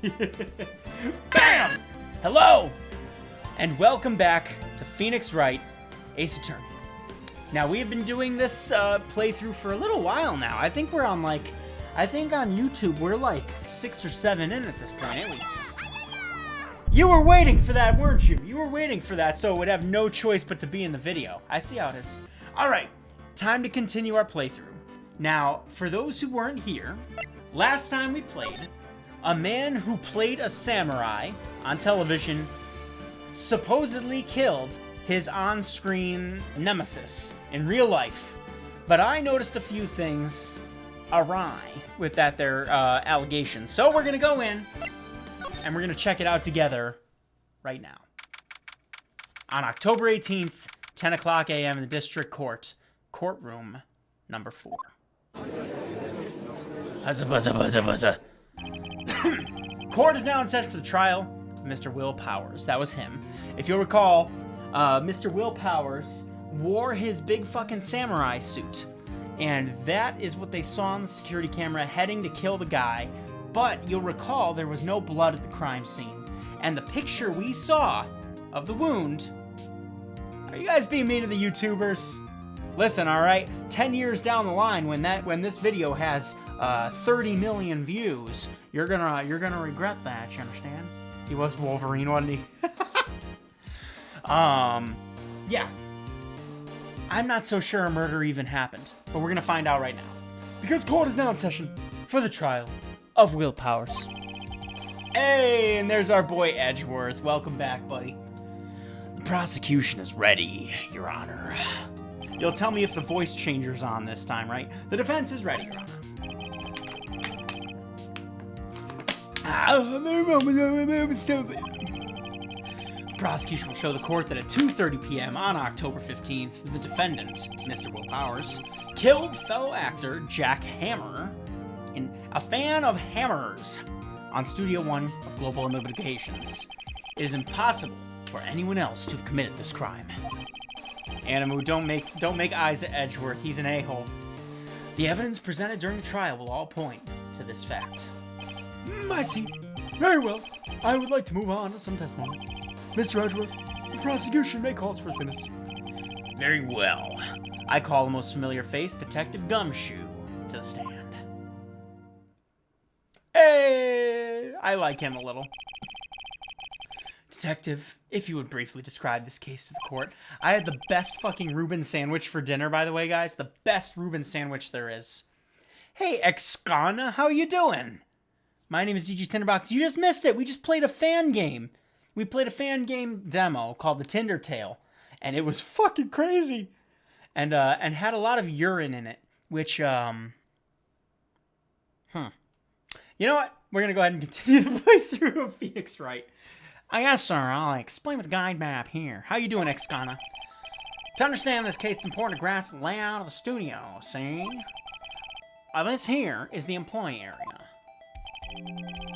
Bam! Hello! And welcome back to Phoenix Wright, Ace Attorney. Now, we've been doing this playthrough for a little while now. I think we're on I think on YouTube we're like 6 or 7 in at this point, ain't we? You were waiting for that, weren't you? You were waiting for that, so it would have no choice but to be in the video. I see how it is. Alright, time to continue our playthrough. Now, for those who weren't here, last time we played, a man who played a samurai on television supposedly killed his on-screen nemesis in real life. But I noticed a few things awry with that allegation. So we're gonna go in and we're gonna check it out together right now. On October 18th, 10 o'clock a.m. in the District Court, courtroom number 4. Buzza, buzza, buzza, buzza. Court is now in session for the trial of Mr. Will Powers. That was him. If you'll recall, Mr. Will Powers wore his big fucking samurai suit. And that is what they saw on the security camera heading to kill the guy. But you'll recall there was no blood at the crime scene. And the picture we saw of the wound... Are you guys being mean to the YouTubers? Listen, alright? 10 years down the line, when this video has 30 million views, you're gonna regret that, you understand? He was Wolverine, wasn't he? Yeah. I'm not so sure a murder even happened, but we're gonna find out right now. Because court is now in session for the trial of Will Powers. Hey, and there's our boy Edgeworth. Welcome back, buddy. The prosecution is ready, Your Honor. You'll tell me if the voice changer's on this time, right? The defense is ready, Your Honor. The prosecution will show the court that at 2:30 p.m. on October 15th, the defendant, Mr. Will Powers, killed fellow actor Jack Hammer, a fan of hammers, on Studio One of Global Implications. It is impossible for anyone else to have committed this crime. Animu, don't make eyes at Edgeworth. He's an a-hole. The evidence presented during the trial will all point to this fact. I see. Very well. I would like to move on to some testimony. Mr. Edgeworth, the prosecution may call its first witness. Very well. I call the most familiar face, Detective Gumshoe, to the stand. Hey! I like him a little. Detective, if you would briefly describe this case to the court. I had the best fucking Reuben sandwich for dinner, by the way, guys. The best Reuben sandwich there is. Hey, Excana, how you doing? My name is DG Tinderbox. You just missed it. We just played a fan game. We played a fan game demo called The Tinder Tale, and it was fucking crazy. And had a lot of urine in it, which, You know what? We're going to go ahead and continue the playthrough of Phoenix Wright. Yes, sir. I'll explain with the guide map here. How you doing, Excana? To understand this case, it's important to grasp the layout of the studio, see? This here is the employee area.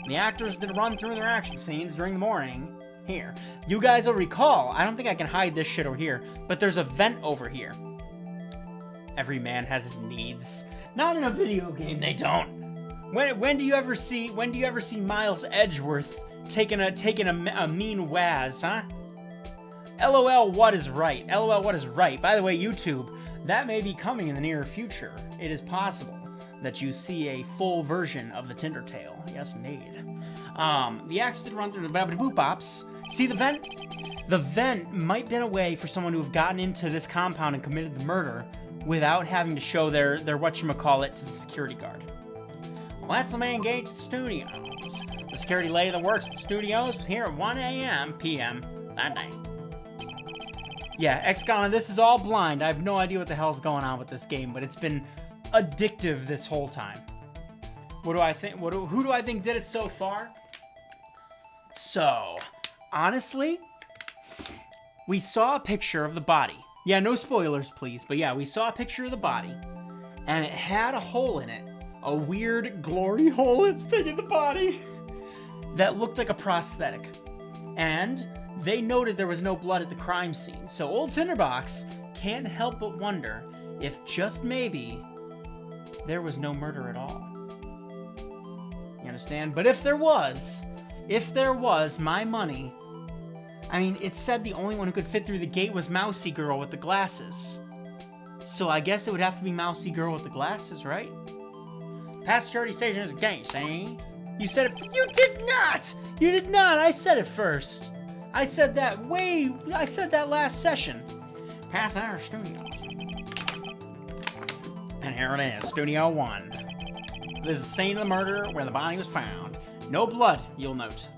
The actors did a run through their action scenes during the morning. Here. You guys will recall, I don't think I can hide this shit over here, but there's a vent over here. Every man has his needs. Not in a video game, they don't. When do you ever see Miles Edgeworth taking a mean waz, huh? LOL, what is right? LOL, what is right? By the way, YouTube, that may be coming in the near future. It is possible that you see a full version of the Tinder Tale. Yes, indeed. The axe did run through the babbity-boop-bops. See the vent? The vent might have been a way for someone to have gotten into this compound and committed the murder without having to show their whatchamacallit to the security guard. Well, that's the main gate to the studios. The security lady that works at the studios was here at 1 p.m. that night. Yeah, Excana, this is all blind. I have no idea what the hell's going on with this game, but it's been addictive this whole time. What do I think? Who do I think did it so far? So, honestly, we saw a picture of the body. Yeah, no spoilers, please. But yeah, we saw a picture of the body, and it had a hole in it. A weird glory hole in the body that looked like a prosthetic. And they noted there was no blood at the crime scene. So old Tinderbox can't help but wonder if just maybe there was no murder at all. You understand? But if there was, If there was, my money... I mean, it said the only one who could fit through the gate was Mousy Girl with the glasses. So I guess it would have to be Mousy Girl with the glasses, right? Past security station is a gate, see? You said it... You did not! You did not! I said it first. I said that last session. Past our studio. And here it is, Studio 1. This is the scene of the murder where the body was found. No blood, you'll note.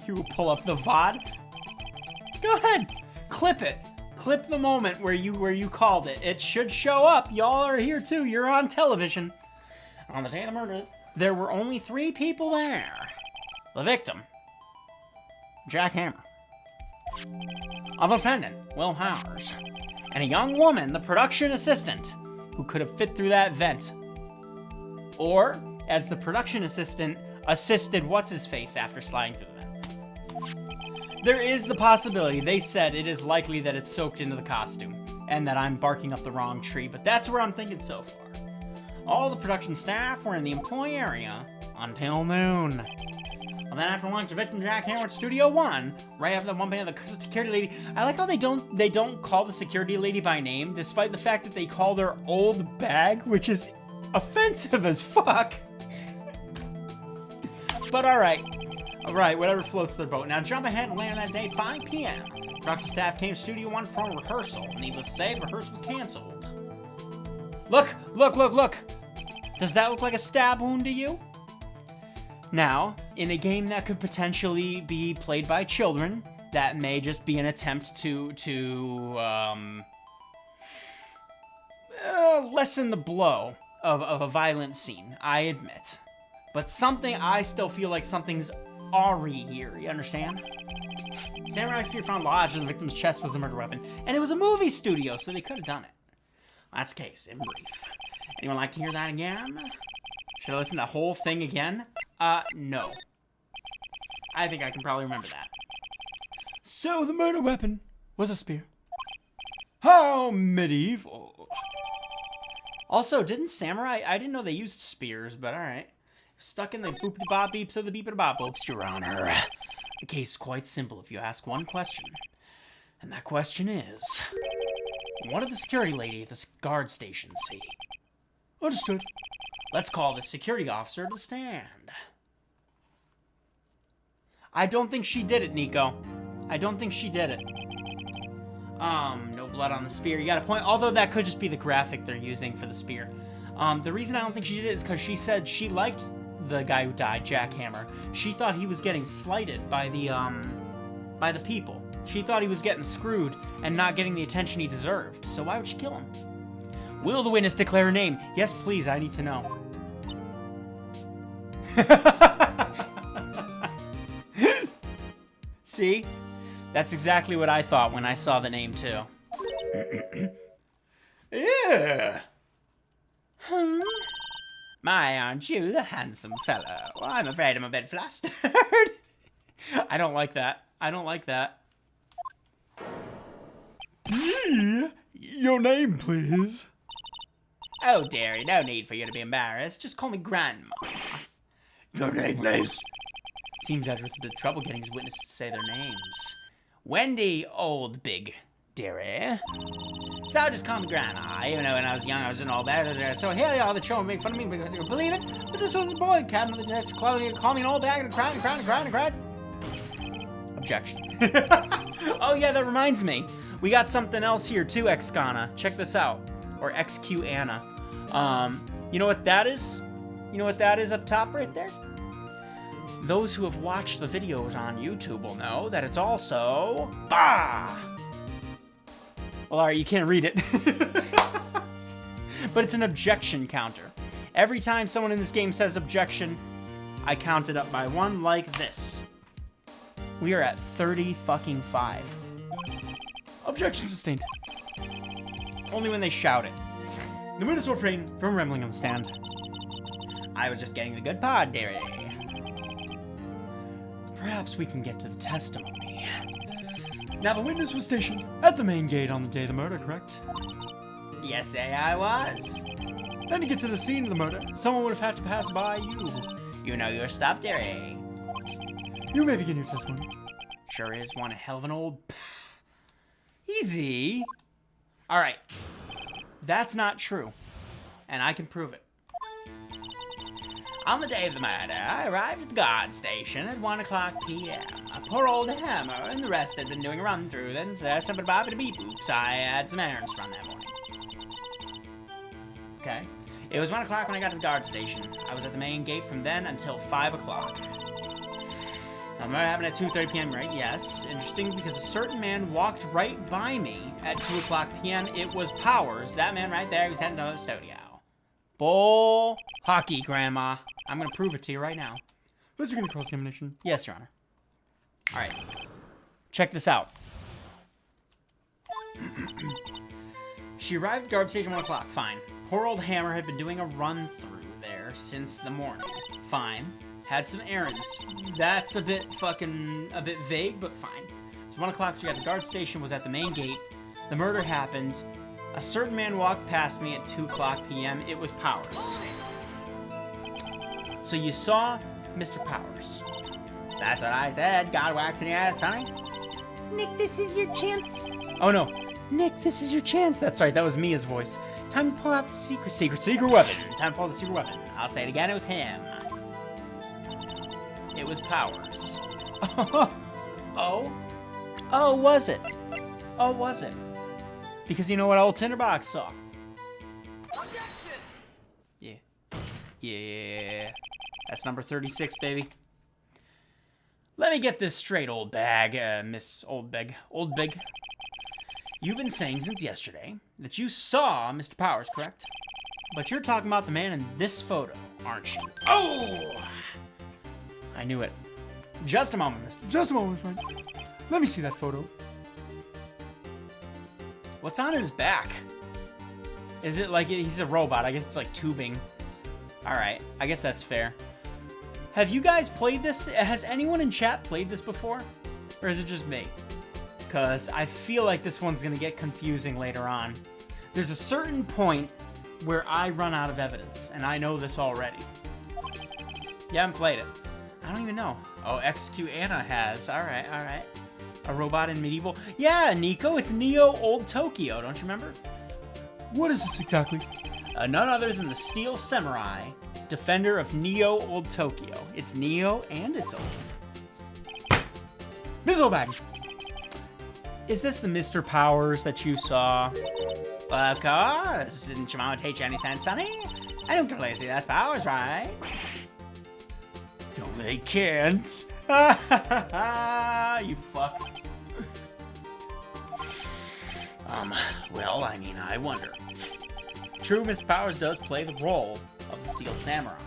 You will pull up the VOD. Go ahead, clip it. Clip the moment where you called it. It should show up. Y'all are here too. You're on television. On the day of the murder, there were only 3 people there. The victim, Jack Hammer. A defendant, Will Howers. And a young woman, the production assistant, who could have fit through that vent. Or, as the production assistant assisted what's-his-face after sliding through the vent. There is the possibility, they said it is likely that it's soaked into the costume, and that I'm barking up the wrong tree, but that's where I'm thinking so far. All the production staff were in the employee area until noon. And then after lunch, the victim Jack Hammer at Studio 1, right after the one of the security lady. I like how they don't call the security lady by name, despite the fact that they call her Old Bag, which is offensive as fuck. But alright, whatever floats their boat. Now jump ahead and land that day, 5 p.m. Production staff came to Studio 1 for a rehearsal. Needless to say, the rehearsal was canceled. Look! Does that look like a stab wound to you? Now, in a game that could potentially be played by children, that may just be an attempt to lessen the blow of a violent scene, I admit. But I still feel like something's awry here, you understand? Samurai spear found lodged in the victim's chest was the murder weapon, and it was a movie studio, so they could have done it. That's the case, in brief. Anyone like to hear that again? Should I listen to the whole thing again? No. I think I can probably remember that. So the murder weapon was a spear. How medieval. Also, didn't samurai... I didn't know they used spears, but alright. Stuck in the boop-de-bop beeps of the beep-de-bop boops, Your Honor. The case is quite simple if you ask one question. And that question is... What did the security lady at this guard station see? Understood. Let's call the security officer to the stand. I don't think she did it, Nico. I don't think she did it. No blood on the spear. You got a point. Although that could just be the graphic they're using for the spear. The reason I don't think she did it is because she said she liked the guy who died, Jack Hammer. She thought he was getting slighted by the people. She thought he was getting screwed and not getting the attention he deserved. So why would she kill him? Will the witness declare her name? Yes, please. I need to know. See? That's exactly what I thought when I saw the name, too. Yeah. My, aren't you the handsome fellow? I'm afraid I'm a bit flustered. I don't like that. I don't like that. Your name, please. Oh, dearie, no need for you to be embarrassed. Just call me Grandma. Your name, please. Seems Judge with the trouble getting his witnesses to say their names. Wendy Old Big, dearie. So just call me Grandma. Even though when I was young, I was in all bad. So here they are, the children make fun of me because they would believe it. But this was a boy, Captain of the Dress, call me an old bag and cried. Objection. Oh yeah, that reminds me. We got something else here too, Xcana. Check this out. Or XQ Anna. You know what that is? You know what that is up top right there? Those who have watched the videos on YouTube will know that it's also... Bah! Well, alright, you can't read it. But it's an objection counter. Every time someone in this game says objection, I count it up by 1 like this. We are at 30 fucking 5. Objection sustained. Only when they shout it. The witness will refrain from rambling on the stand. I was just getting the good pod, dearie. Perhaps we can get to the testimony. Now, the witness was stationed at the main gate on the day of the murder, correct? Yes, I was. Then to get to the scene of the murder, someone would have had to pass by you. You know your stuff, dearie. You may begin your testimony. Sure is one hell of an old... Easy. All right. That's not true. And I can prove it. On the day of the murder, I arrived at the guard station at 1 o'clock p.m. Poor old Hammer and the rest had been doing a run-through. Then, somebody bobbed to beep oops. I had some errands to run that morning. Okay. It was 1 o'clock when I got to the guard station. I was at the main gate from then until 5 o'clock. Now, the murder happened at 2:30 p.m., right? Yes. Interesting, because a certain man walked right by me at 2 o'clock p.m. It was Powers. That man right there, he was heading to the studio. Bull hockey, Grandma. I'm going to prove it to you right now. Was you going to cross-examination? Yes, Your Honor. All right. Check this out. She arrived at guard station 1 o'clock. Fine. Poor old Hammer had been doing a run-through there since the morning. Fine. Had some errands. That's a bit vague, but fine. So 1 o'clock, she got to the guard station, was at the main gate. The murder happened. A certain man walked past me at 2 o'clock p.m. It was Powers. So you saw Mr. Powers. That's what I said. God wax in your ass, honey. Nick, this is your chance. Oh, no. Nick, this is your chance. That's right. That was Mia's voice. Time to pull out the secret weapon. Time to pull out the secret weapon. I'll say it again. It was him. It was Powers. Oh? Oh, was it? Oh, was it? Because you know what old Tinderbox saw? Yeah. Yeah. That's number 36, baby. Let me get this straight, old bag, Miss Old Beg. Old Beg. You've been saying since yesterday that you saw Mr. Powers, correct? But you're talking about the man in this photo, aren't you? Oh! I knew it. Just a moment, mister. Just a moment, Wright. Let me see that photo. What's on his back? Is it like he's a robot? I guess it's like tubing. Alright, I guess that's fair. Have you guys played this? Has anyone in chat played this before? Or is it just me? Because I feel like this one's going to get confusing later on. There's a certain point where I run out of evidence, and I know this already. You haven't played it. I don't even know. Oh, Execute Anna has. Alright, alright. A robot in medieval. Yeah, Nico, it's Neo Old Tokyo, don't you remember? What is this exactly? None other than the Steel Samurai, defender of Neo Old Tokyo. It's Neo and it's old. Mizzlebag! Is this the Mr. Powers that you saw? Well, of course. Didn't your mama teach you any sense, honey? I don't completely see that's Powers, right? No, they can't. You fuck. Well, I mean, I wonder. True, Mr. Powers does play the role of the Steel Samurai.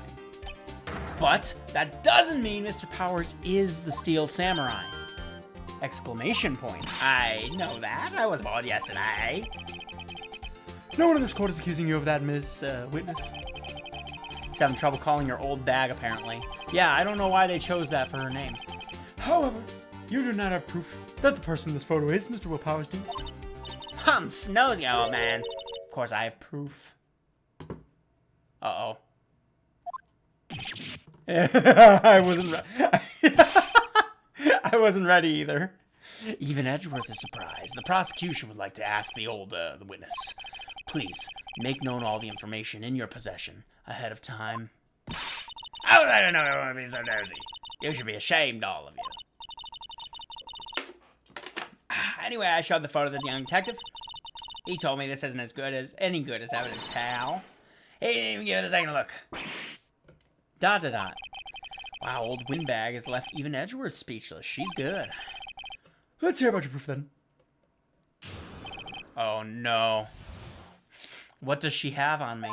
But that doesn't mean Mr. Powers is the Steel Samurai. Exclamation point. I know that. I was born yesterday. No one in this court is accusing you of that, Ms. Witness. He's having trouble calling her old bag, apparently. Yeah, I don't know why they chose that for her name. However, you do not have proof that the person in this photo is Mr. Will Powers, do you? Humph, nosy old man. Of course, I have proof. Uh-oh. I wasn't ready either. Even Edgeworth is surprised. The prosecution would like to ask the witness. Please, make known all the information in your possession ahead of time. How would I know I want to be so nosy? You should be ashamed, all of you. Anyway, I showed the photo to the young detective. He told me this isn't as good as evidence, pal. He didn't even give it a second look. ... Wow, old Windbag has left even Edgeworth speechless. She's good. Let's hear about your proof then. Oh no. What does she have on me?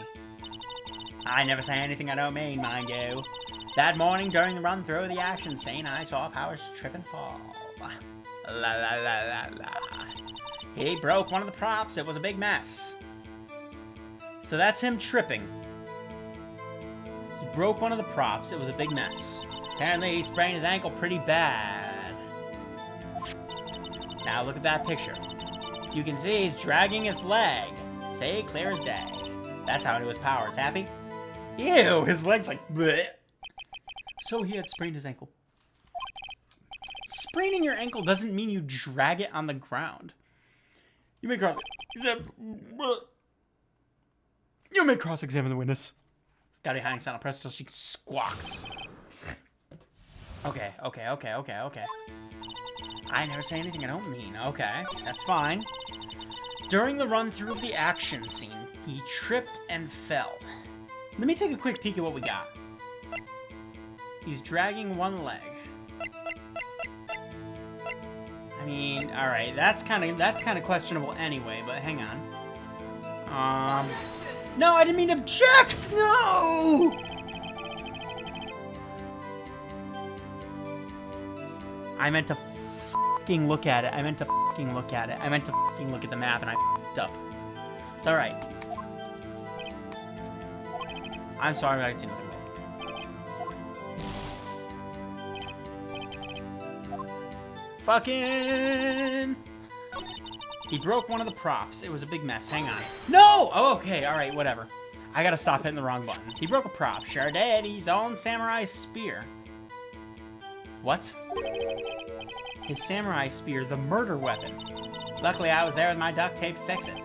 I never say anything I don't mean, mind you. That morning during the run-through of the action scene, I saw Powers trip and fall. La la la la la. He broke one of the props. It was a big mess. So that's him tripping. He broke one of the props. It was a big mess. Apparently, he sprained his ankle pretty bad. Now look at that picture. You can see he's dragging his leg. See, clear as day. That's how it was Powers. Happy? Ew, his leg's like bleh. So he had sprained his ankle. spraining your ankle doesn't mean you drag it on the ground. You may cross-examine the witness. Got a hiding sound. Press till she squawks. Okay. I never say anything I don't mean. Okay, that's fine. During the run-through of the action scene, he tripped and fell. Let me take a quick peek at what we got. He's dragging one leg. I mean, all right, that's kind of questionable anyway. But hang on. No, I didn't mean to object. No. I meant to fucking look at it. I meant to fucking look at it. I meant to fucking look at the map, and I fucked up. It's all right. I'm sorry, I didn't. Fucking! He broke one of the props. It was a big mess. Hang on. No! Oh, okay. All right, whatever. I gotta stop hitting the wrong buttons. He broke a prop. Sure did. His own samurai spear. What? His samurai spear, the murder weapon. Luckily, I was there with my duct tape to fix it.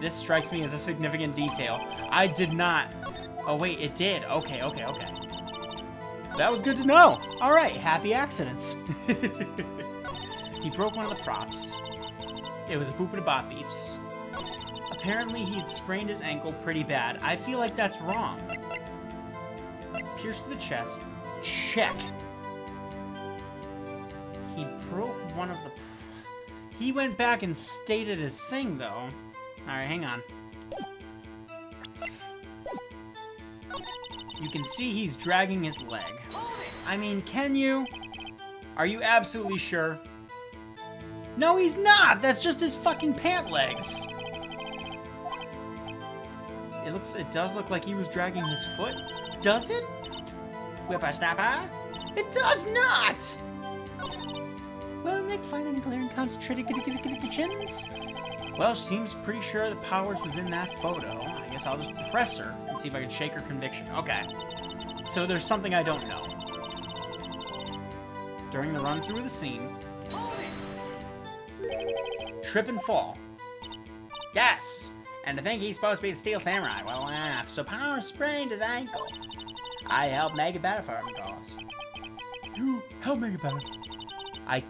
This strikes me as a significant detail. I did not... Oh, wait, it did. Okay. That was good to know. All right, happy accidents. He broke one of the props. It was a boop and a bop beeps. Apparently, he'd sprained his ankle pretty bad. I feel like that's wrong. Pierce to the chest. Check. He broke one of the... He went back and stated his thing, though. All right, hang on. You can see he's dragging his leg. I mean, can you? Are you absolutely sure? No, he's not! That's just his fucking pant legs! It does look like he was dragging his foot. Does it? Whippersnapper? It does not! Well, Nick, find any glaring concentrated conditions? Well, she seems pretty sure that Powers was in that photo. I guess I'll just press her and see if I can shake her conviction. Okay. So there's something I don't know. During the run-through of the scene... Trip and fall. Yes! And to think he's supposed to be the Steel Samurai. Well, so Powers sprained his ankle. I helped make it better for him, cause. You helped make it better. I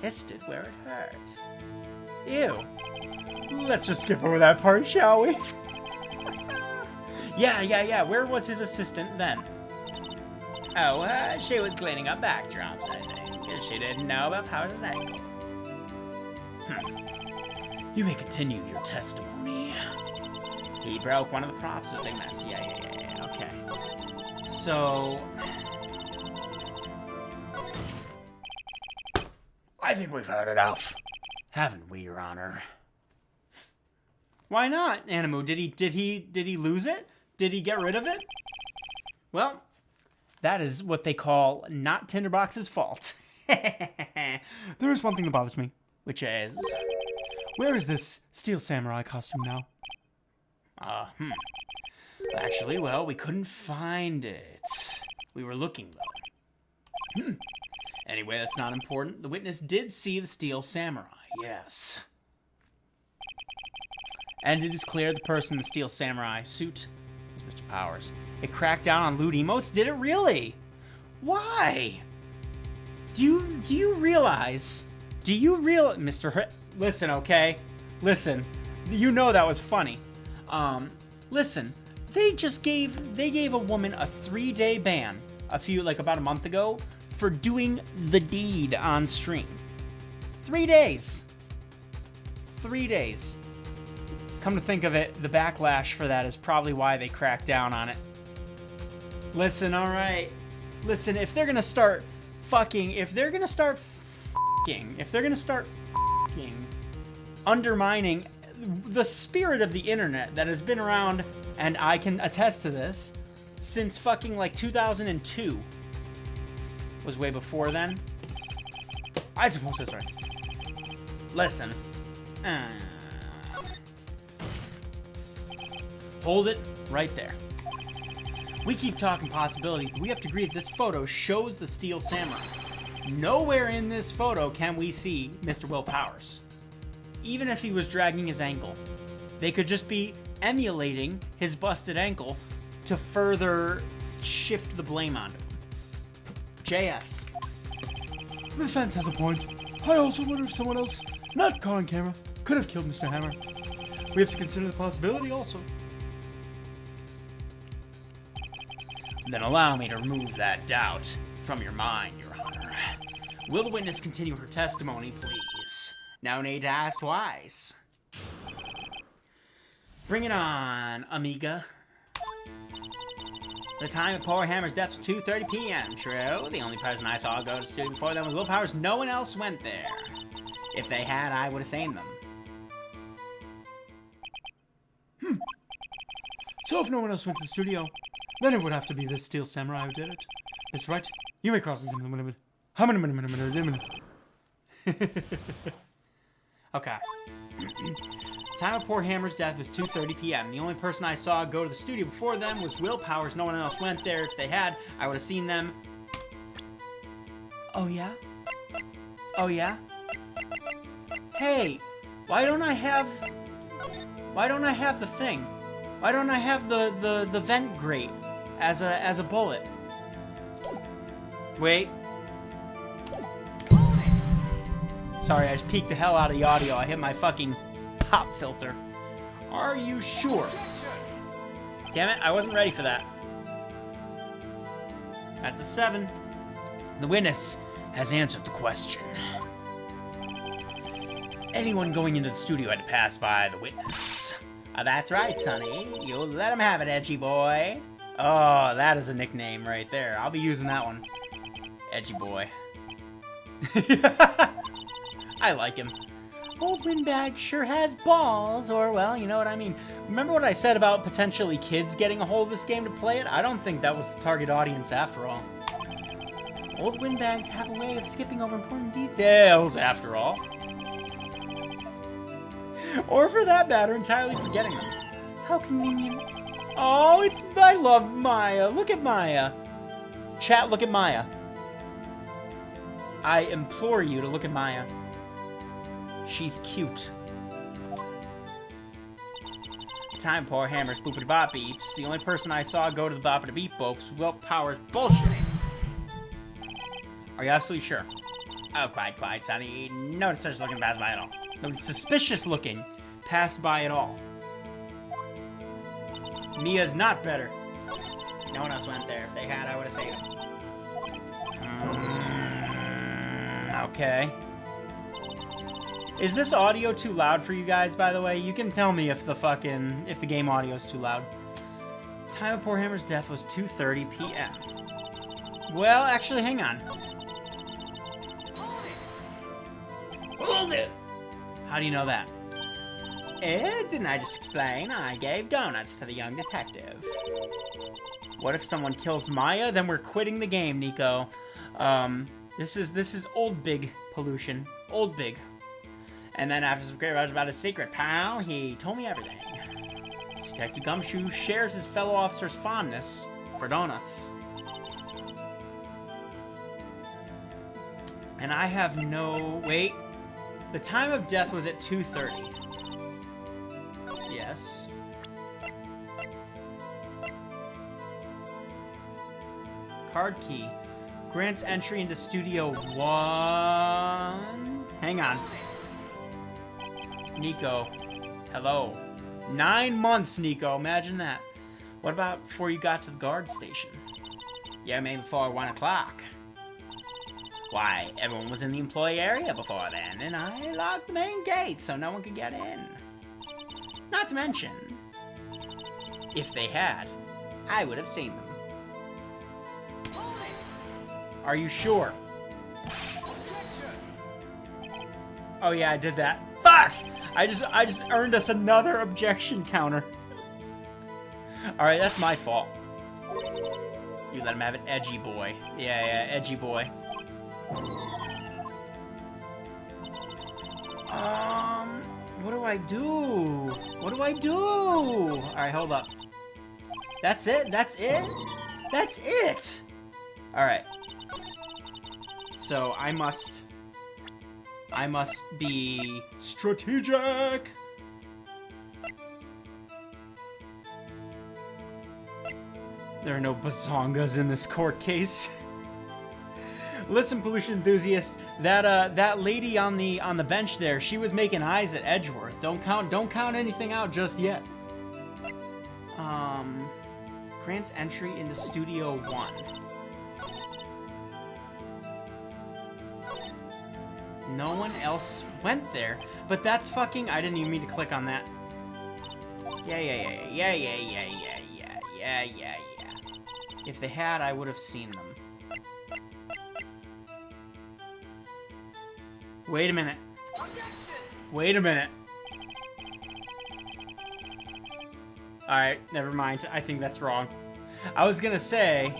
kissed it where it hurt. Ew. Let's just skip over that part, shall we? Yeah. Where was his assistant then? Oh, she was cleaning up backdrops, I think. Because she didn't know about Powers' ankle. You may continue your testimony. He broke one of the props with a big mess. Yeah. Okay. So... I think we've heard enough. Haven't we, Your Honor? Why not, Animu? Did he lose it? Did he get rid of it? Well, that is what they call not Tinderbox's fault. There is one thing that bothers me, which is... Where is this Steel Samurai costume now? Actually, well, we couldn't find it. We were looking, though. Anyway, that's not important. The witness did see the Steel Samurai, yes. And it is clear the person in the Steel Samurai suit is Mr. Powers. It cracked down on lewd emotes, did it really? Why? Do you realize... Mr. Listen, okay? Listen. You know that was funny. Listen. They gave a woman a 3-day ban about a month ago for doing the deed on stream. 3 days. 3 days. Come to think of it, the backlash for that is probably why they cracked down on it. Listen, alright. Listen, if they're gonna start undermining the spirit of the internet that has been around, and I can attest to this, since fucking like 2002. Was way before then. I suppose that's right. Listen. Hold it right there. We keep talking possibilities, but we have to agree that this photo shows the Steel Samurai. Nowhere in this photo can we see Mr. Will Powers. Even if he was dragging his ankle. They could just be emulating his busted ankle to further shift the blame onto him. JS. The defense has a point. I also wonder if someone else, not caught on camera, could have killed Mr. Hammer. We have to consider the possibility also. Then allow me to remove that doubt from your mind, Your Honor. Will the witness continue her testimony, please? No need to ask twice. Bring it on, amiga. The time of poor Hammer's death was 2:30 p.m. True. The only person I saw go to the studio before them was Will Powers. No one else went there. If they had, I would have seen them. So if no one else went to the studio, then it would have to be this steel samurai who did it. Mr. Wright, you may cross-examine. How many? Okay. Time of poor Hammer's death was 2:30 p.m. The only person I saw go to the studio before them was Will Powers. No one else went there. If they had, I would have seen them. Oh yeah? Oh yeah? Hey, why don't I have the thing? Why don't I have the vent grate as a bullet? Wait. Sorry, I just peeked the hell out of the audio. I hit my fucking pop filter. Are you sure? Damn it, I wasn't ready for that. That's a 7. The witness has answered the question. Anyone going into the studio had to pass by the witness. That's right, Sonny. You'll let him have it, edgy boy. Oh, that is a nickname right there. I'll be using that one. Edgy boy. I like him. Old Windbag sure has balls, or, well, you know what I mean. Remember what I said about potentially kids getting a hold of this game to play it? I don't think that was the target audience after all. Old Windbags have a way of skipping over important details, after all. Or, for that matter, entirely forgetting them. How convenient. Oh, I love Maya. Look at Maya. Chat, look at Maya. I implore you to look at Maya. She's cute. Time poor Hammer's boopity bop beeps. The only person I saw go to the boppity beep folks was Will Powers bullshitting. Are you absolutely sure? Oh, quiet, Sonny. No suspicious looking passed by at all. No suspicious looking passed by at all. Mia's not better. No one else went there. If they had, I would have saved him. Okay. Is this audio too loud for you guys, by the way? You can tell me if the game audio is too loud. Time of poor Hammer's death was 2:30 p.m. Well, actually, hang on. Hold it! How do you know that? Didn't I just explain? I gave donuts to the young detective. What if someone kills Maya? Then we're quitting the game, Nico. This is old big pollution. Old big. And then after some great rush about his secret, pal, he told me everything. Detective Gumshoe shares his fellow officer's fondness for donuts. And I have no... Wait. The time of death was at 2:30. Yes. Card key. Grants entry into Studio 1. Hang on. Nico. Hello. 9 months, Nico. Imagine that. What about before you got to the guard station? Yeah, maybe before 1 o'clock. Why, everyone was in the employee area before then, and I locked the main gate so no one could get in. Not to mention, if they had, I would have seen them. Are you sure? Oh yeah, I did that. Fuck! I just earned us another objection counter. Alright, that's my fault. You let him have it, edgy boy. Yeah, edgy boy. What do I do? What do I do? Alright, hold up. That's it? That's it? That's it! Alright. So I must be Strategic! There are no bazongas in this court case. Listen, pollution enthusiast, that lady on the bench there, she was making eyes at Edgeworth. Don't count anything out just yet. Grants entry into Studio 1. No one else went there, but that's fucking. I didn't even mean to click on that. Yeah. If they had, I would have seen them. Wait a minute. Alright, never mind. I think that's wrong. I was gonna say...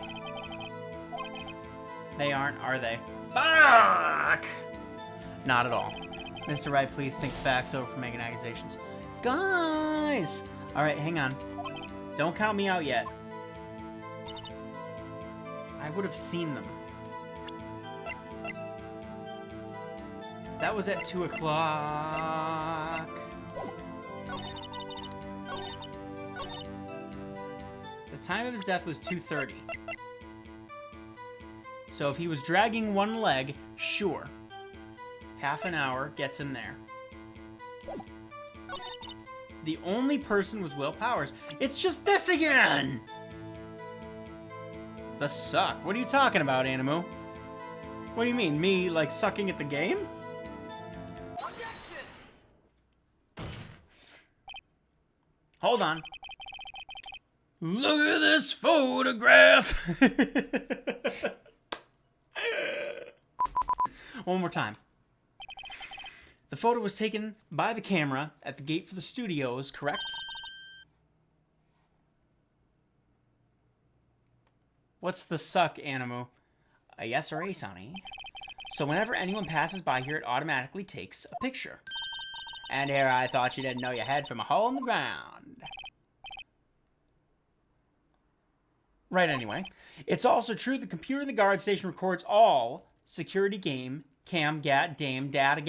They aren't, are they? Fuck! Not at all. Mr. Wright, please think facts over for making accusations. Guys! Alright, hang on. Don't count me out yet. I would have seen them. That was at 2 o'clock. The time of his death was 2:30. So if he was dragging one leg, sure. Half an hour gets him there. The only person was Will Powers. It's just this again! The suck. What are you talking about, Animu? What do you mean? Me, like, sucking at the game? Hold on. Look at this photograph! One more time. The photo was taken by the camera at the gate for the studios, correct? What's the suck, Animu? A yes or a, Sonny. So whenever anyone passes by here, it automatically takes a picture. And here I thought you didn't know your head from a hole in the ground. Right, anyway. It's also true the computer in the guard station records all security game, cam, gat, dame, data.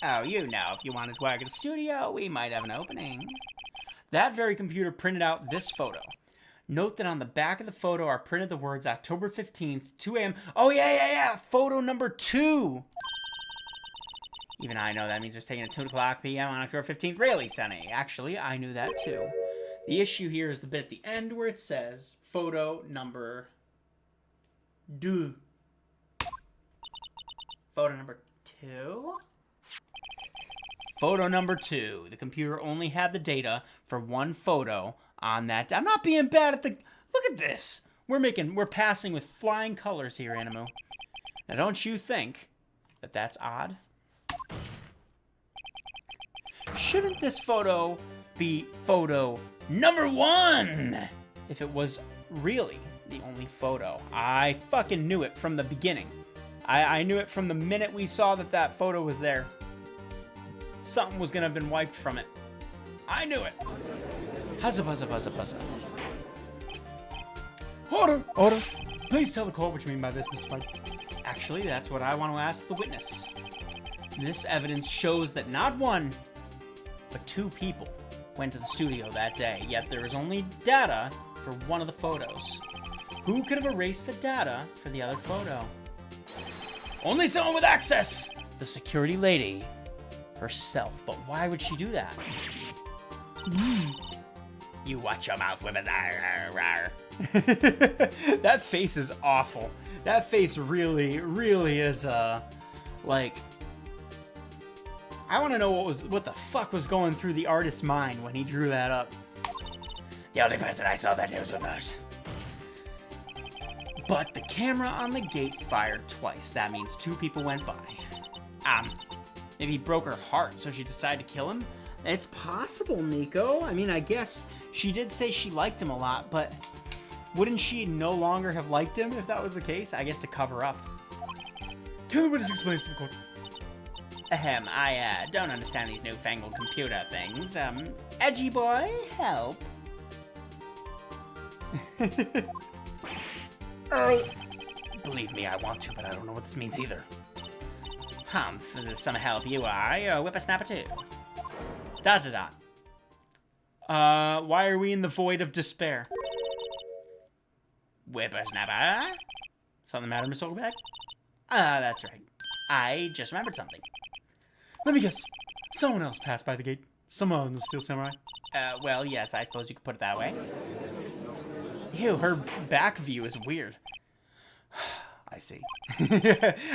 Oh, you know, if you wanted to work at the studio, we might have an opening. That very computer printed out this photo. Note that on the back of the photo are printed the words October 15th, 2 a.m. Oh, yeah. Photo number 2. Even I know that means it's taken at 2 o'clock p.m. on October 15th. Really, Sonny? Actually, I knew that too. The issue here is the bit at the end where it says photo number 2. Photo number 2? Photo number 2. The computer only had the data for one photo on that. I'm not being bad at the... Look at this. We're passing with flying colors here, Animu. Now, don't you think that that's odd? Shouldn't this photo be photo number 1 if it was really the only photo? I fucking knew it from the beginning. I knew it from the minute we saw that photo was there. Something was gonna have been wiped from it. I knew it. Huzza. Order. Please tell the court what you mean by this, Mr. White. Actually, that's what I want to ask the witness. This evidence shows that not one, but 2 people went to the studio that day, yet there is only data for one of the photos. Who could have erased the data for the other photo? Only someone with access! The security lady herself. But why would she do that? You watch your mouth, women. That face is awful. That face really is, like... I want to know what the fuck was going through the artist's mind when he drew that up. The only person I saw that day was with us. But the camera on the gate fired twice. That means 2 people went by. Maybe he broke her heart, so she decided to kill him? It's possible, Nico. I mean, I guess she did say she liked him a lot, but wouldn't she no longer have liked him if that was the case? I guess to cover up. Can the witness explain to the court? I don't understand these newfangled computer things. Edgy boy, help. Believe me, I want to, but I don't know what this means either. For some help, you are whippersnapper too. Dot dot dot. Why are we in the void of despair? Whippersnapper? Something matter, Miss Ogleback? That's right. I just remembered something. Let me guess. Someone else passed by the gate. Someone on the Steel Samurai. Well, yes, I suppose you could put it that way. Ew, her back view is weird. I see.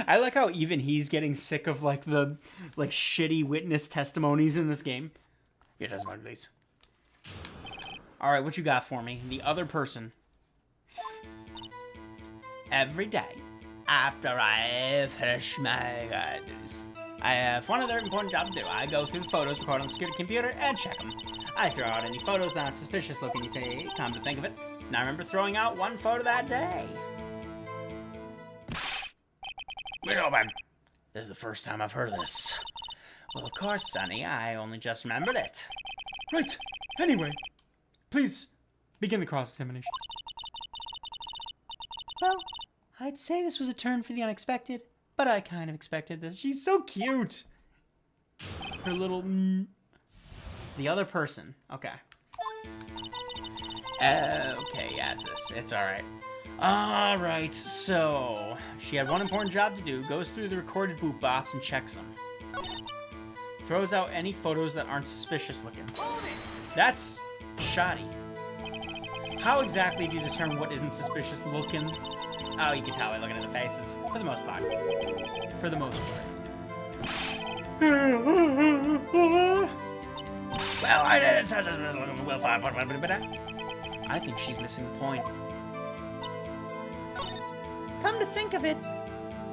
I like how even he's getting sick of, like, the, like, shitty witness testimonies in this game. Yeah, does one, please. Alright, what you got for me? The other person. Every day, after I finish my guidance, I have one other important job to do. I go through the photos recorded on the security computer and check them. I throw out any photos not suspicious looking, you say, come to think of it. And I remember throwing out one photo that day. Wait, open. This is the first time I've heard of this. Well, of course, Sonny. I only just remembered it. Right. Anyway, please begin the cross-examination. Well, I'd say this was a turn for the unexpected, but I kind of expected this. She's so cute. Her little... The other person. Okay. Okay, yeah, it's this. It's alright. Alright, so... She had one important job to do. Goes through the recorded boot box and checks them. Throws out any photos that aren't suspicious looking. That's shoddy. How exactly do you determine what isn't suspicious looking? Oh, you can tell by looking at the faces. For the most part. For the most part. Well, I didn't touch this. I think she's missing the point. Come to think of it,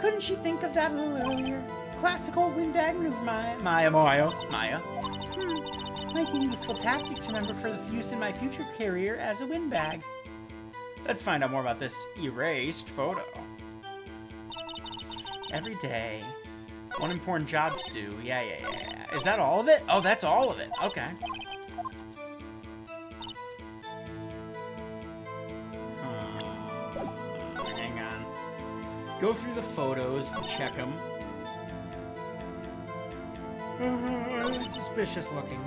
couldn't she think of that a little earlier? Classic old windbag maneuver, Maya. Maya. Might be a useful tactic to remember for the use in my future career as a windbag. Let's find out more about this erased photo. Every day. One important job to do. Yeah. Is that all of it? Oh, that's all of it. Okay. Hang on. Go through the photos and check them. Suspicious looking.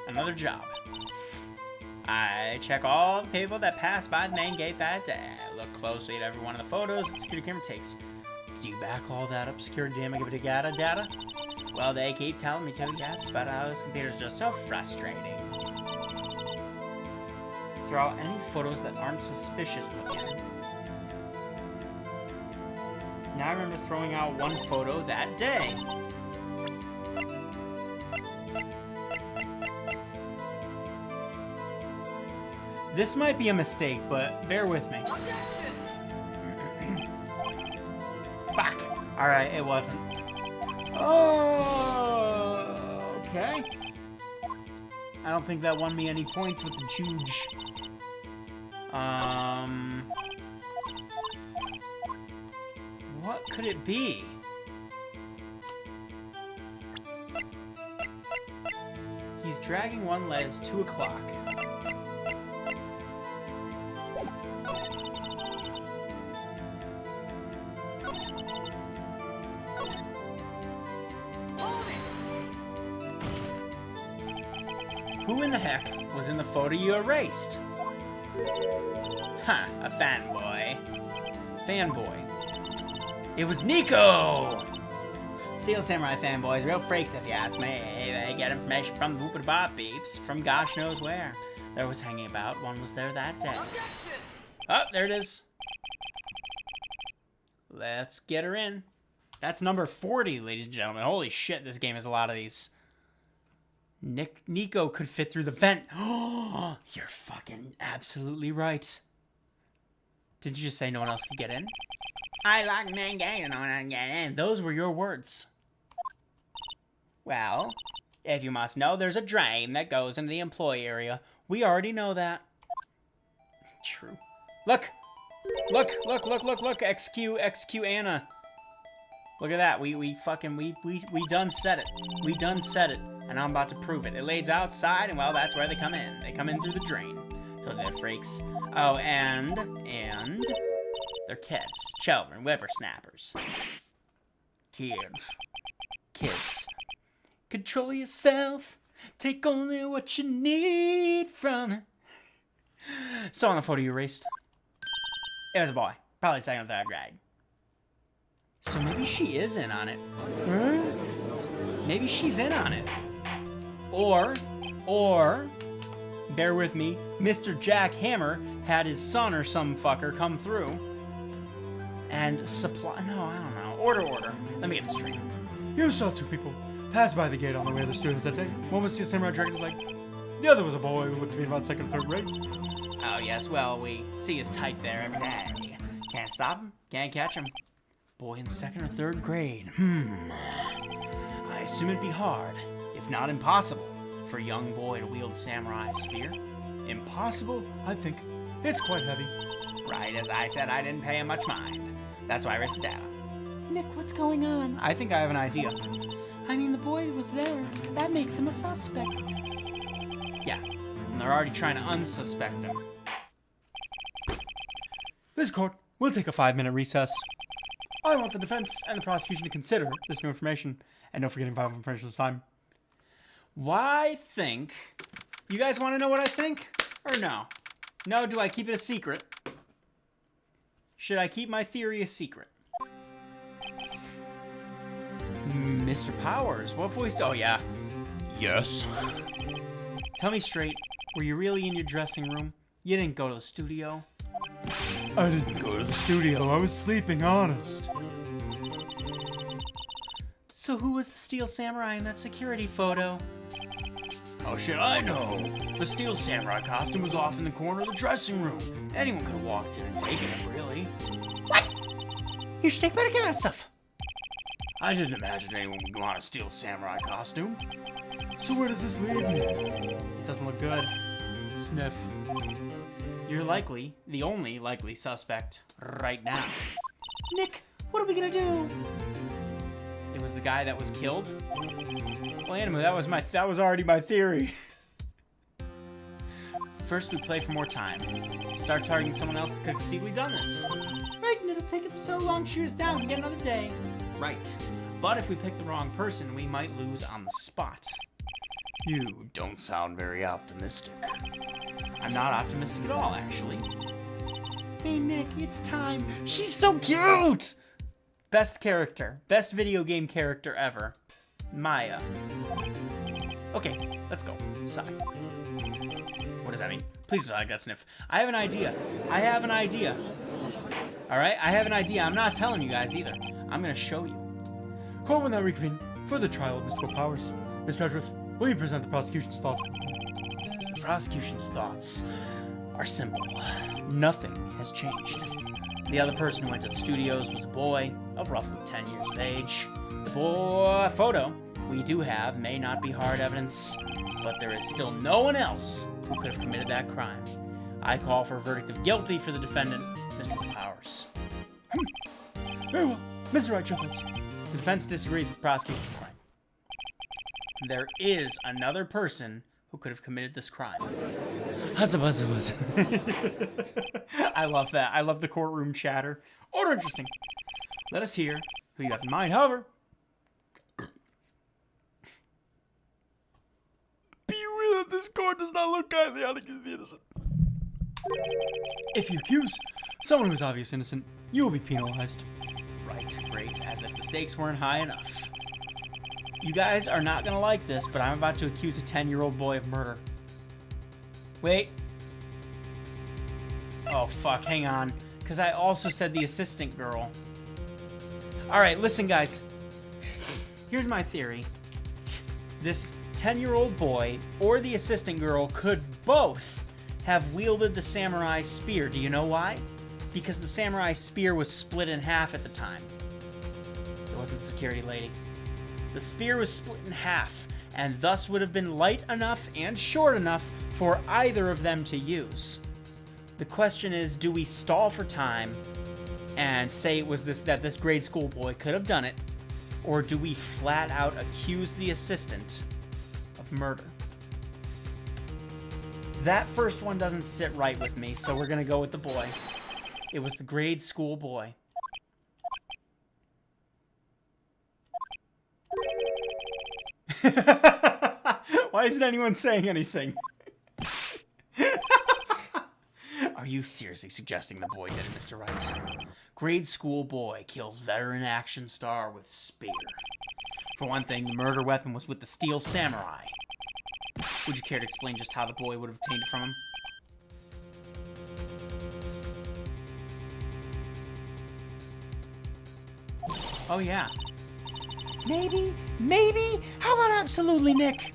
Another job. I check all the people that pass by the main gate that day. I look closely at every one of the photos the security camera takes. Do you back all that up, security data? Well, they keep telling me to, yes, but this computer's just so frustrating. Throw out any photos that aren't suspicious looking. Now I remember throwing out one photo that day. This might be a mistake, but bear with me. Back! Alright, it wasn't. Oh, okay. I don't think that won me any points with the juge. What could it be? He's dragging one leg. It's 2 o'clock. Who in the heck was in the photo you erased? Huh, a fanboy. Fanboy. It was Nico! Steel Samurai fanboys, real freaks if you ask me. They get information from the boop-a-bop beeps from gosh knows where. There was hanging about, one was there that day. Oh, there it is. Let's get her in. That's number 40, ladies and gentlemen. Holy shit, this game has a lot of these. Nico could fit through the vent. Oh, you're fucking absolutely right. Did you just say no one else could get in? I like men getting, no one can get in. Those were your words. Well, If you must know, there's a drain that goes into the employee area. We already know that. True. Look! Look! XQ Anna. Look at that. We done said it. We done said it. And I'm about to prove it. It lays outside, and well, that's where they come in. They come in through the drain. So they're freaks. Oh, and they're kids. Children. Whippersnappers. Kids. Control yourself. Take only what you need from it. So on the photo you erased, it was a boy. Probably second or third grade. So maybe she is in on it. Huh? Maybe she's in on it. Or, bear with me, Mr. Jack Hammer had his son or some fucker come through and supply, no, I don't know, order. Let me get this straight. You saw two people pass by the gate on the way to the students that day. One was Steel Samurai Dragon's leg. The other was a boy who looked to be about second or third grade. Oh, yes, well, we see his type there every day. Can't stop him, can't catch him. Boy in second or third grade. I assume it'd be hard, if not impossible, for a young boy to wield a samurai spear. Impossible? I think. It's quite heavy. Right, as I said, I didn't pay him much mind. That's why I risked data. Nick, what's going on? I think I have an idea. I mean, the boy was there. That makes him a suspect. Yeah, and they're already trying to unsuspect him. This court will take a 5-minute recess. I want the defense and the prosecution to consider this new information, and no forgetting vital information this time. Why think? You guys want to know what I think? Or no? No, do I keep it a secret? Should I keep my theory a secret? Mr. Powers, what voice? Oh, yeah. Yes. Tell me straight, were you really in your dressing room? You didn't go to the studio? I didn't go to the studio. I was sleeping, honest. So who was the Steel Samurai in that security photo? How should I know? The Steel Samurai costume was off in the corner of the dressing room. Anyone could have walked in and taken it, really. What? You should take better care of stuff. I didn't imagine anyone would want a Steel Samurai costume. So where does this leave me? It doesn't look good. Sniff. You're likely the only likely suspect right now. Nick, what are we gonna do? It was the guy that was killed? Well, anyway, that was already my theory. First, we play for more time. Start targeting someone else that could have conceivably done this. Right, and it'll take him so long to shoot us down and get another day. Right. But if we pick the wrong person, we might lose on the spot. You don't sound very optimistic. I'm not optimistic at all, actually. Hey, Nick, it's time. She's so cute! Best character. Best video game character ever. Maya. Okay, let's go. Sigh. What does that mean? Please don't like that sniff. I have an idea. Alright, I have an idea. I'm not telling you guys either. I'm gonna show you. Court will now reconvene for the trial of Mr. Powers. Mr. Edgeworth, will you present the prosecution's thoughts? The prosecution's thoughts are simple. Nothing has changed. The other person who went to the studios was a boy of roughly 10 years of age. The boy photo we do have may not be hard evidence, but there is still no one else who could have committed that crime. I call for a verdict of guilty for the defendant, Mr. Powers. Very well. Mr. Wright, your thoughts? The defense disagrees with the prosecution's claim. There is another person who could have committed this crime. I love that. I love the courtroom chatter. Order interesting. Let us hear who you have in mind. However, be aware that this court does not look kindly on the innocent. If you accuse someone who is obviously innocent, you will be penalized. Right, great, as if the stakes weren't high enough. You guys are not gonna like this, but I'm about to accuse a 10-year-old boy of murder. Wait. Oh, fuck, hang on. Because I also said the assistant girl. Alright, listen, guys. Here's my theory. This 10-year-old boy or the assistant girl could both have wielded the samurai spear. Do you know why? Because the samurai spear was split in half at the time. It wasn't the security lady. The spear was split in half, and thus would have been light enough and short enough for either of them to use. The question is, do we stall for time and say it was that this grade school boy could have done it, or do we flat out accuse the assistant of murder? That first one doesn't sit right with me, so we're gonna go with the boy. It was the grade school boy. Why isn't anyone saying anything? Are you seriously suggesting the boy did it, Mr. Wright? Grade school boy kills veteran action star with spear. For one thing, the murder weapon was with the steel samurai. Would you care to explain just how the boy would have obtained it from him? Oh, yeah. Maybe? How about absolutely, Nick?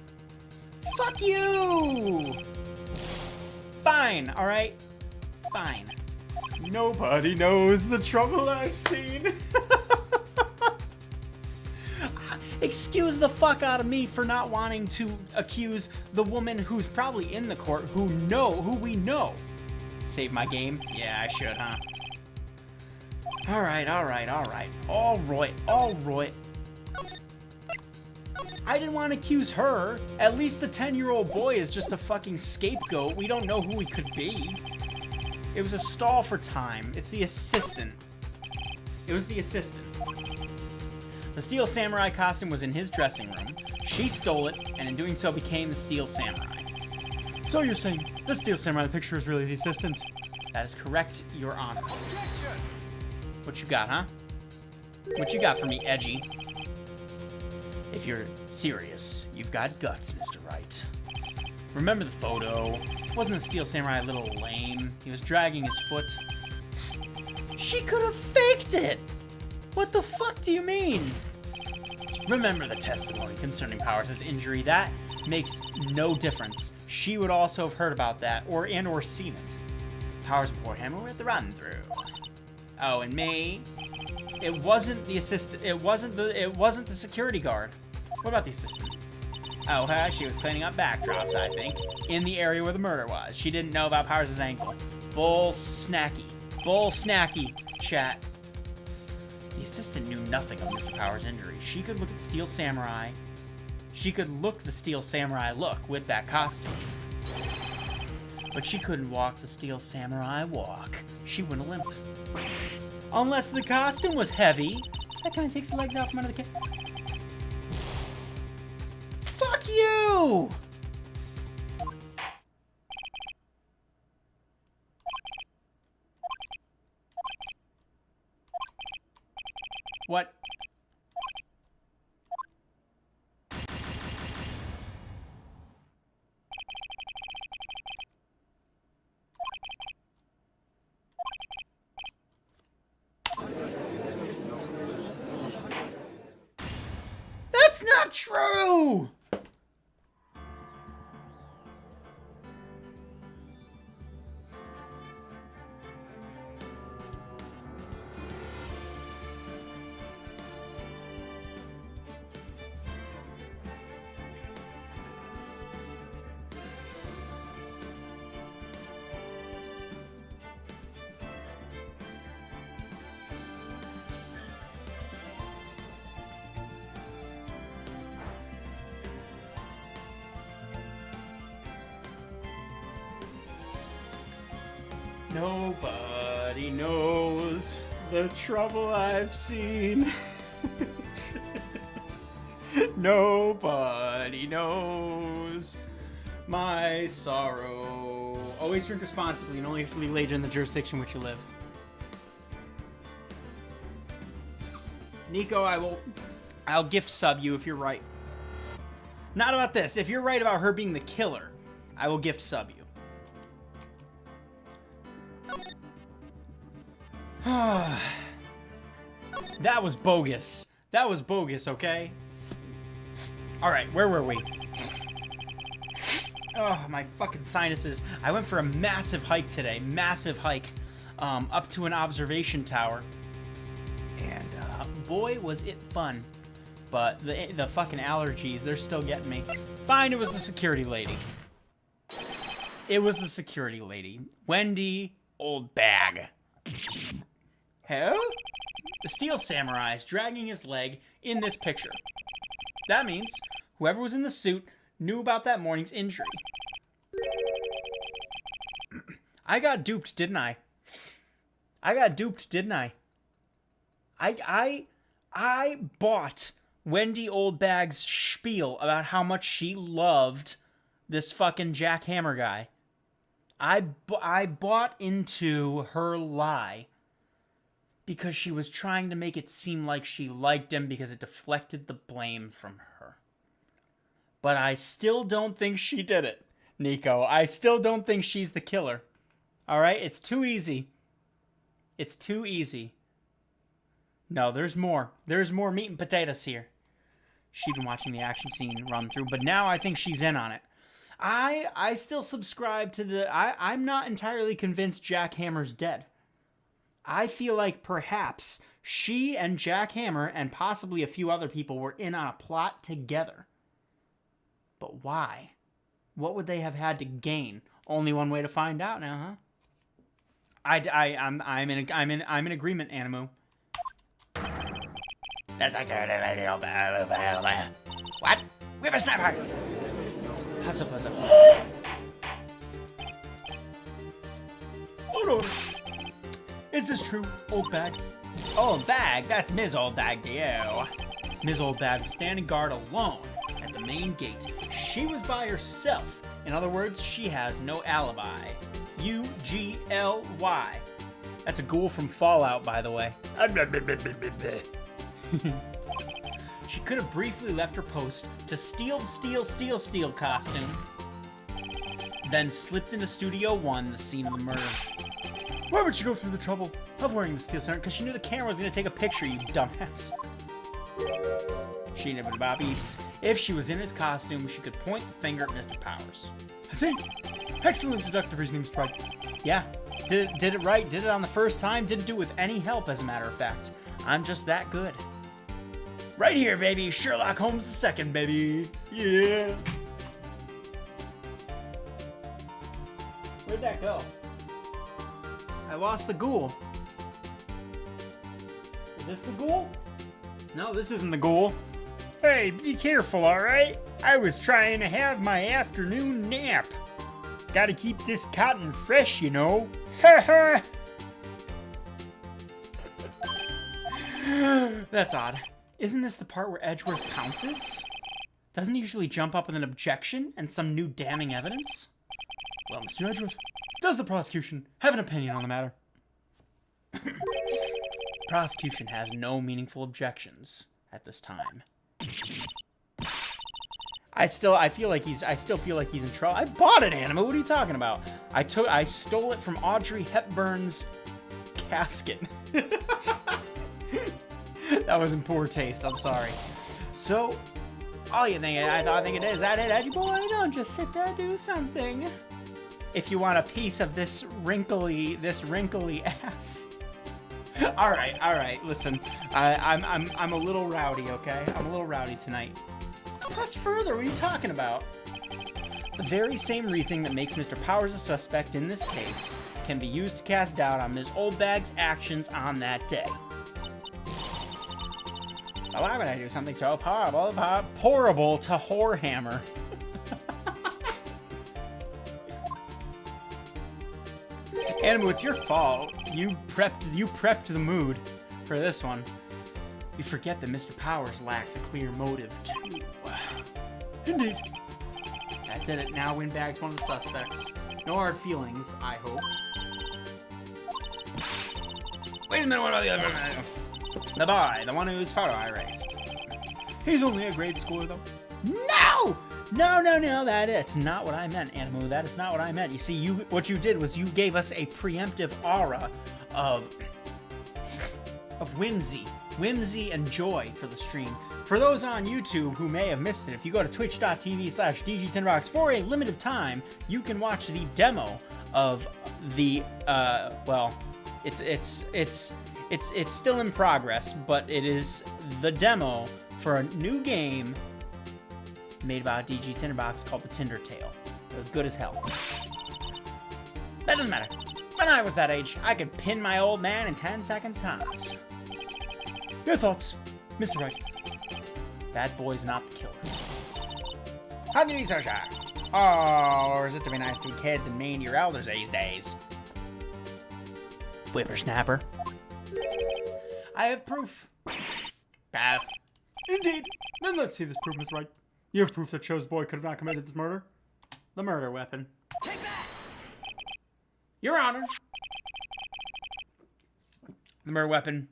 Fuck you! Fine, alright? Fine. Nobody knows the trouble I've seen. Excuse the fuck out of me for not wanting to accuse the woman who's probably in the court who we know. Save my game? Yeah, I should, huh? Alright. I didn't want to accuse her. At least the 10-year-old boy is just a fucking scapegoat. We don't know who he could be. It was a stall for time. It's the assistant. It was the assistant. The Steel Samurai costume was in his dressing room. She stole it, and in doing so became the Steel Samurai. So you're saying the Steel Samurai picture is really the assistant? That is correct, Your Honor. What you got, huh? What you got for me, Edgy? If you're serious, you've got guts, Mr. Wright. Remember the photo? Wasn't the Steel Samurai a little lame? He was dragging his foot. She could have faked it! What the fuck do you mean? Remember the testimony concerning Powers' injury. That makes no difference. She would also have heard about that, or seen it. Powers and Warhammer were at the run-through. Oh, and me? It wasn't the assistant. It wasn't the security guard. What about the assistant? Oh, she was cleaning up backdrops, I think, in the area where the murder was. She didn't know about Powers' ankle. Bull snacky, chat. The assistant knew nothing of Mr. Powers' injury. She could look at Steel Samurai. She could look the Steel Samurai look with that costume. But she couldn't walk the Steel Samurai walk. She wouldn't have limped. Unless the costume was heavy. That kind of takes the legs out from under the Fuck you! What? That's not true! Nobody knows the trouble I've seen. Nobody knows my sorrow. Always drink responsibly and only if legal age in the jurisdiction in which you live. Nico, I'll gift sub you if you're right. Not about this. If you're right about her being the killer, I will gift sub you. That was bogus. That was bogus, okay? Alright, where were we? Oh, my fucking sinuses. I went for a massive hike today. Massive hike. Up to an observation tower. And, boy, was it fun. but the fucking allergies, they're still getting me. Fine, it was the security lady. It was the security lady. Wendy Old Bag. Who? The Steel Samurai is dragging his leg in this picture. That means whoever was in the suit knew about that morning's injury. I got duped, didn't I? I got duped, didn't I? I bought Wendy Oldbag's spiel about how much she loved this fucking Jack Hammer guy. I bought into her lie because she was trying to make it seem like she liked him because it deflected the blame from her. But I still don't think she did it, Nico. I still don't think she's the killer. All right? It's too easy. It's too easy. No, there's more. There's more meat and potatoes here. She'd been watching the action scene run through, but now I think she's in on it. I still subscribe to the... I'm not entirely convinced Jack Hammer's dead. I feel like perhaps she and Jack Hammer and possibly a few other people were in on a plot together. But why? What would they have had to gain? Only one way to find out now, huh? I'm in agreement, Animu. What? Whippersnapper! Hustle, hustle. Oh no! Is this true, Old Bag? Old Bag? That's Ms. Old Bag to you. Ms. Old Bag was standing guard alone at the main gate. She was by herself. In other words, she has no alibi. U-G-L-Y. That's a ghoul from Fallout, by the way. She could have briefly left her post to steal the Steel costume, then slipped into Studio 1, the scene of the murder. Why would she go through the trouble Of wearing the Steel Center, because she knew the camera was going to take a picture, you dumbass. She never beeps. If she was in his costume, she could point the finger at Mr. Powers. I see. Excellent deductive reasoning, Sprite. Yeah, did it right, did it on the first time, didn't do it with any help, as a matter of fact. I'm just that good. Right here, baby. Sherlock Holmes II, baby. Yeah. Where'd that go? I lost the ghoul. Is this the ghoul? No, this isn't the ghoul. Hey, be careful, alright? I was trying to have my afternoon nap. Gotta keep this cotton fresh, you know. Ha ha! That's odd. Isn't this the part where Edgeworth pounces? Doesn't he usually jump up with an objection and some new damning evidence? Well, Mr. Edgeworth, does the prosecution have an opinion on the matter? Prosecution has no meaningful objections at this time. I still feel like he's in trouble. I bought an animal. What are you talking about? I stole it from Audrey Hepburn's casket. That was in poor taste. I'm sorry. So, all you think I think it is that it, Edgy Boy? Don't just sit there, do something. If you want a piece of this wrinkly ass. All right. Listen, I'm a little rowdy, okay? I'm a little rowdy tonight. Press further. What are you talking about? The very same reasoning that makes Mr. Powers a suspect in this case can be used to cast doubt on Ms. Oldbag's actions on that day. But why would I do something so horrible to Whorehammer? Animu, it's your fault. You prepped the mood for this one. You forget that Mr. Powers lacks a clear motive, too. Indeed. That did it. Now Windbag's one of the suspects. No hard feelings, I hope. Wait a minute, what about the other man? The boy, the one whose photo I erased. He's only a grade schooler, though. No! No, that's not what I meant, Animu. That is not what I meant. You see, what you did was you gave us a preemptive aura of whimsy and joy for the stream. For those on YouTube who may have missed it, if you go to twitch.tv/DGTinderbox for a limited time, you can watch the demo of the it's still in progress, but it is the demo for a new game made by DG Tinderbox called The Tinder Tale. It was good as hell. That doesn't matter. When I was that age, I could pin my old man in 10 seconds tops. Your thoughts, Mr. Wright? That boy's not the killer. How can you be so shy? Oh, or is it to be nice to kids and mean to your elders these days? Whippersnapper. I have proof. Beth. Indeed. Then let's see this proof, Mr. Wright. You have proof that shows boy could have not committed this murder? The murder weapon. Take that! Your Honor. The murder weapon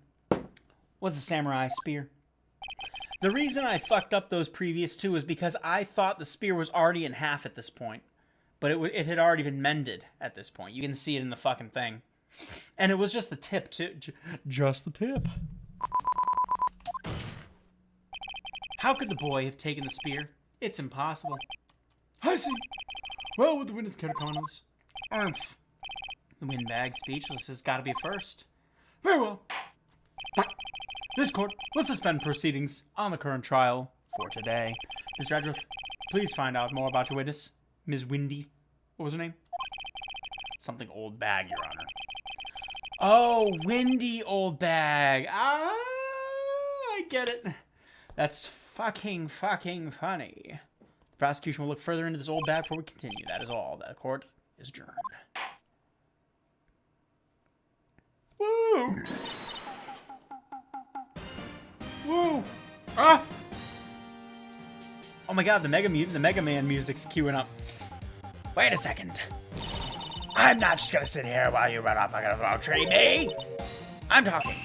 was the samurai spear. The reason I fucked up those previous two is because I thought the spear was already in half at this point. But it had already been mended at this point. You can see it in the fucking thing. And it was just the tip, too. Just the tip. How could the boy have taken the spear? It's impossible. I see. Well, would the witness care to comment on this? Oomph. The windbag speechless has got to be first. Very well. This court will suspend proceedings on the current trial for today. Mr. Edgeworth, please find out more about your witness, Ms. Windy. What was her name? Something Old Bag, Your Honor. Oh, Windy Old Bag. Ah, I get it. That's fucking funny. The prosecution will look further into this old bag before we continue. That is all. The court is adjourned. Woo! Woo! Ah! Oh my god, the Mega Man music's queuing up. Wait a second. I'm not just gonna sit here while you run off like a treat me. I'm talking.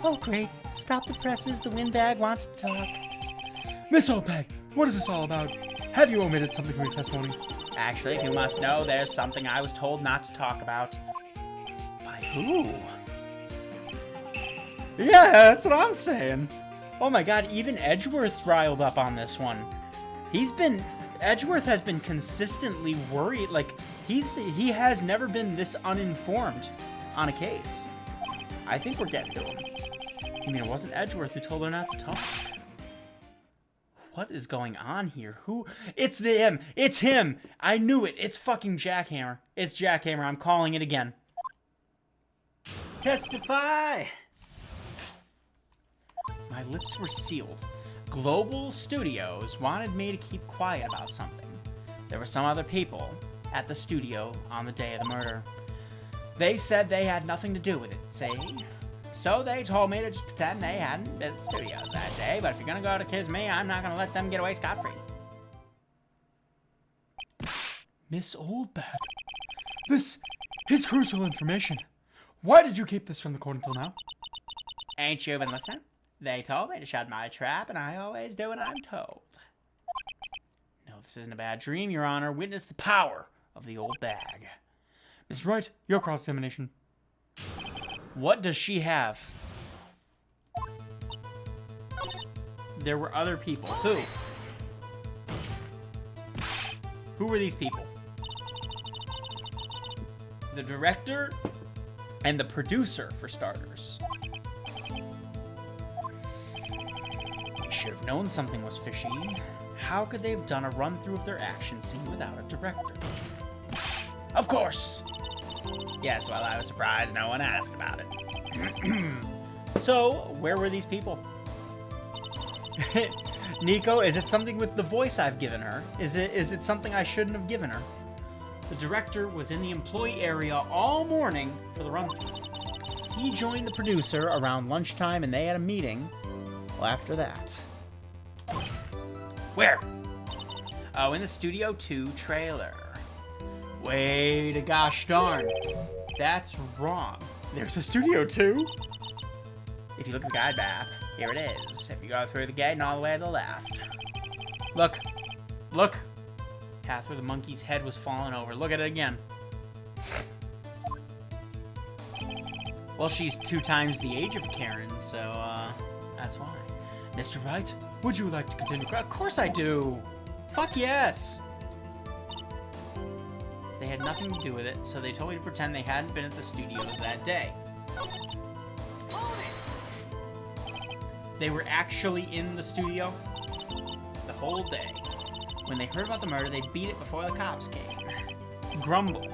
Oh great. Stop the presses. The windbag wants to talk. Miss Oldbag, what is this all about? Have you omitted something from your testimony? Actually, if you must know, there's something I was told not to talk about. By who? Yeah, that's what I'm saying. Oh my god, even Edgeworth's riled up on this one. Edgeworth has been consistently worried, like, he has never been this uninformed on a case. I think we're getting to him. I mean, it wasn't Edgeworth who told her not to talk. What is going on here? Who? It's him! It's him! I knew it! It's fucking Jackhammer. It's Jackhammer. I'm calling it again. Testify! My lips were sealed. Global Studios wanted me to keep quiet about something. There were some other people at the studio on the day of the murder. They said they had nothing to do with it, see? So they told me to just pretend they hadn't been at the studios that day, but if you're gonna go to kiss me, I'm not gonna let them get away scot-free. Miss Oldbag, this is crucial information. Why did you keep this from the court until now? Ain't you been listening? They told me to shut my trap, and I always do what I'm told. No, this isn't a bad dream, Your Honor. Witness the power of the old bag. Mr. Wright, your cross-examination. What does she have? There were other people. Who? Who were these people? The director and the producer, for starters. They should have known something was fishy. How could they have done a run-through of their action scene without a director? Of course! Yes, well, I was surprised no one asked about it. So, where were these people? Nico, is it something with the voice I've given her? Is it something I shouldn't have given her? The director was in the employee area all morning for the run-through. He joined the producer around lunchtime and they had a meeting. Well, after that. Where? Oh, in the Studio 2 trailer. Way to gosh darn. That's wrong. There's a Studio 2? If you look at the guide map, here it is. If you go through the gate and all the way to the left. Look. Look. Path where the monkey's head was falling over. Look at it again. Well, she's 2 times the age of Karen, so, that's why. Mr. Wright, Would you like to continue? of course I do. Fuck yes. They had nothing to do with it, so they told me to pretend they hadn't been at the studios that day. They were actually in the studio the whole day. When they heard about the murder, they beat it before the cops came. Grumble.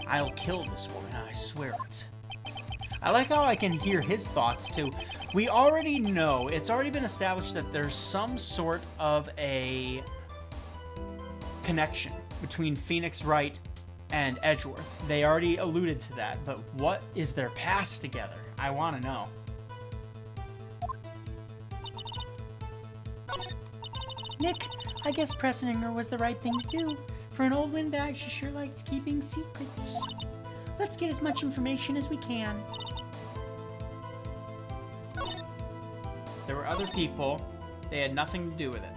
I'll kill this woman, I swear it. I like how I can hear his thoughts, too. We already know, it's already been established that there's some sort of a connection between Phoenix Wright and Edgeworth. They already alluded to that, but what is their past together? I want to know. Nick, I guess pressing her was the right thing to do. For an old windbag, she sure likes keeping secrets. Let's get as much information as we can. There were other people. They had nothing to do with it.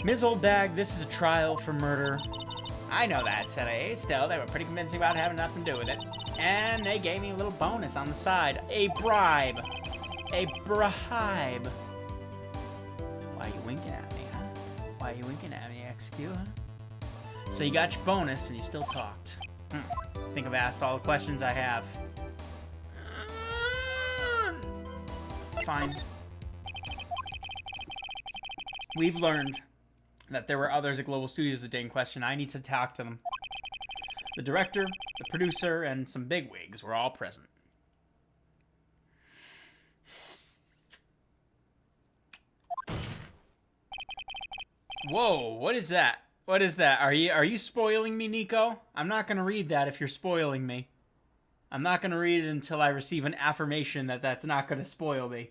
Ms. Oldbag, this is a trial for murder. I know that, said I. Still, they were pretty convincing about having nothing to do with it. And they gave me a little bonus on the side. A bribe. A bribe. Why are you winking at me, huh? Why are you winking at me, XQ, huh? So you got your bonus and you still talked. I think I've asked all the questions I have. Fine. We've learned that there were others at Global Studios that didn't question. I need to talk to them. The director, the producer, and some bigwigs were all present. Whoa, what is that? What is that? Are you spoiling me, Nico? I'm not going to read that if you're spoiling me. I'm not going to read it until I receive an affirmation that that's not going to spoil me.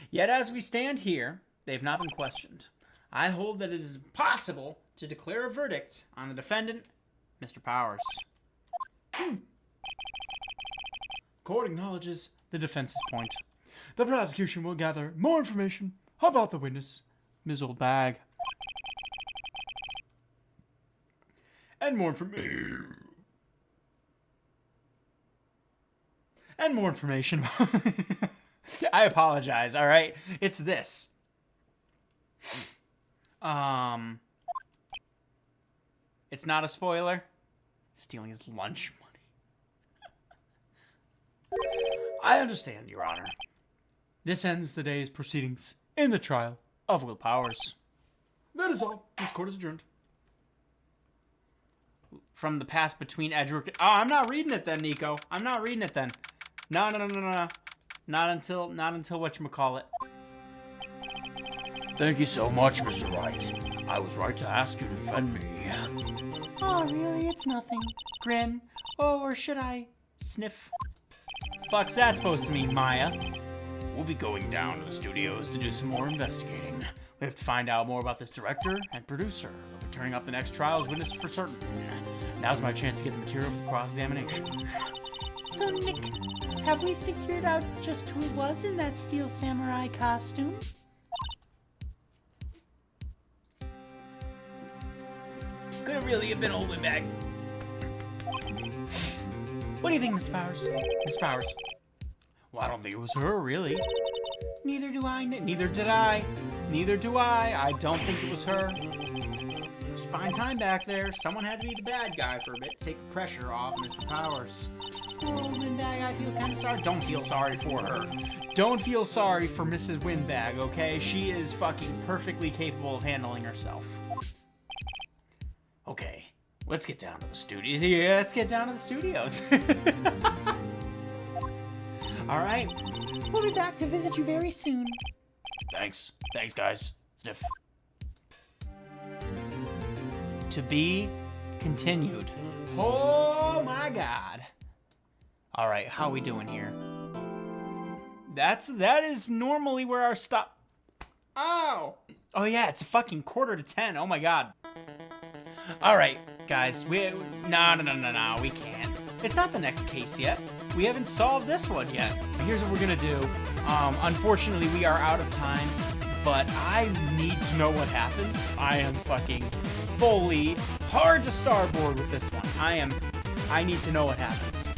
Yet as we stand here, they've not been questioned. I hold that it is impossible to declare a verdict on the defendant, Mr. Powers. Court acknowledges the defense's point. The prosecution will gather more information about the witness, Ms. Oldbag. And more information. And more information. I apologize, all right? It's this. It's not a spoiler. Stealing his lunch money. I understand, Your Honor. This ends the day's proceedings in the trial of Will Powers. That is all. This court is adjourned. From the past between Edgeworth... Oh, I'm not reading it then, Nico. I'm not reading it then. No. Not until whatchamacallit. Thank you so much, Mr. Wright. I was right to ask you to defend me. Oh, really? It's nothing. Grin. Oh, or should I sniff? Fuck's that supposed to mean, Maya? We'll be going down to the studios to do some more investigating. We have to find out more about this director and producer. They'll be turning up the next trial as witness for certain. Now's my chance to get the material for the cross-examination. So, Nick, have we figured out just who it was in that steel samurai costume? Could it really have been Old Windbag? What do you think, Mr. Powers? Mr. Powers. Well, I don't think it was her, really. Neither do I. Neither did I. Neither do I. I don't think it was her. Just buying time back there. Someone had to be the bad guy for a bit to take the pressure off Mr. Powers. Poor Old Windbag, I feel kind of sorry. Don't feel sorry for her. Don't feel sorry for Mrs. Windbag, okay? She is fucking perfectly capable of handling herself. Okay, let's get down to the studios. Yeah, let's get down to the studios. All right. We'll be back to visit you very soon. Thanks. Thanks, guys. Sniff. To be continued. Oh my god. All right, how we doing here? That is normally where our stop. Oh yeah, it's a fucking 9:45. Oh my god. All right, guys. No, we can't. It's not the next case yet. We haven't solved this one yet. Here's what we're gonna do. Unfortunately, we are out of time, but I need to know what happens. I am fucking fully hard to starboard with this one. I need to know what happens.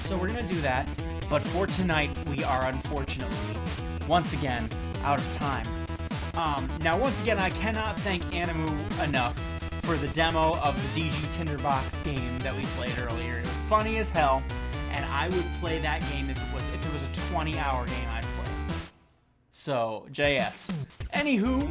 So we're gonna do that. But for tonight, we are unfortunately, once again, out of time. Now, once again, I cannot thank Animu enough for the demo of the DG Tinderbox game that we played earlier. It was funny as hell, and I would play that game if it was a 20-hour game. I'd play. So JS. Anywho,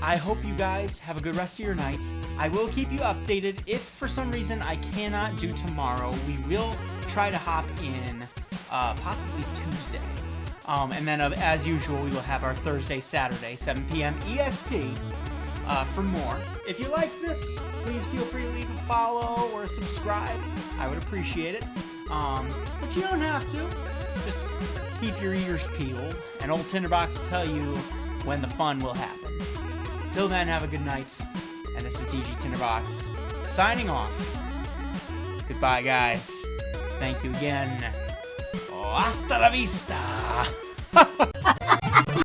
I hope you guys have a good rest of your night. I will keep you updated. If for some reason I cannot do tomorrow, we will try to hop in possibly Tuesday. And then as usual, we will have our Thursday, Saturday, 7 p.m. EST for more. If you liked this, please feel free to leave a follow or a subscribe. I would appreciate it. But you don't have to. Just keep your ears peeled, and old Tinderbox will tell you when the fun will happen. Till then, have a good night. And this is DG Tinderbox signing off. Goodbye, guys. Thank you again. Hasta la vista.